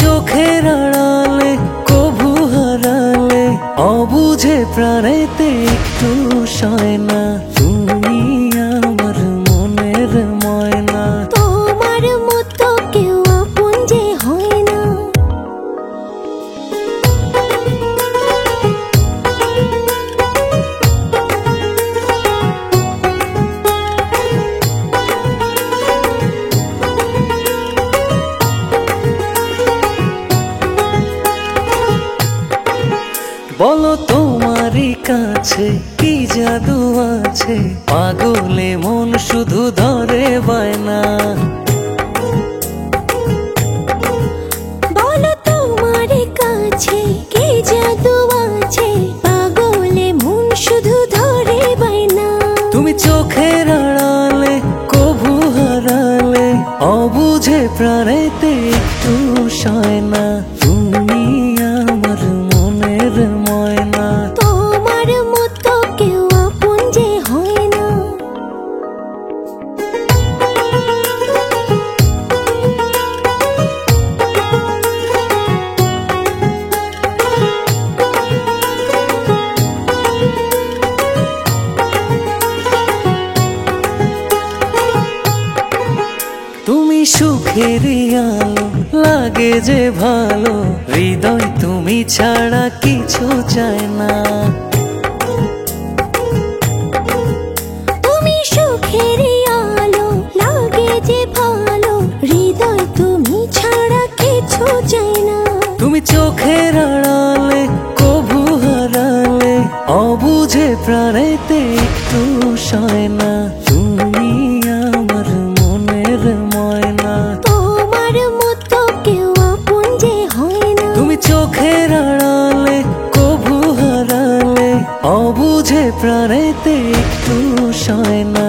চোখের আড়ালে কভু হারালে অবুঝে প্রাণেতে একটু সয় না। তুমি আমার মনের ময়না, তোমার মতো কেউ আপন যে হয় না। বলো তোমারই কাছে কি জাদু আছে, পাগলে মন শুধু ধরে বায়না। বলো তোমার কাছে কি জাদু আছে, পাগলে মন শুধু ধরে বায়না। তুমি চোখের আড়ালে কভু হারালে অবুঝে প্রাণেতে একটু সয় না। তুমি আমার মনের ময়না, তোমার মতো কেউ আপন যে হয় না। তুমি সুখেরই আলো, লাগে যে ভালো, হৃদয় তুমি ছাড়া কিছু চায় না। তুমি সুখের আলো, লাগে যে ভালো, হৃদয় তুমি ছাড়া কিছু চাই না। তুমি চোখের আড়ালে কভু হারালে অবুঝে প্রাণেতে একটু সয় না। তুমি আমার মনের ময়না, তোমার মতো কেউ আপন যে হয় না। তুমি চোখের আড়ালে কভু হারালে অবুঝে প্রাণেতে একটু সয় না।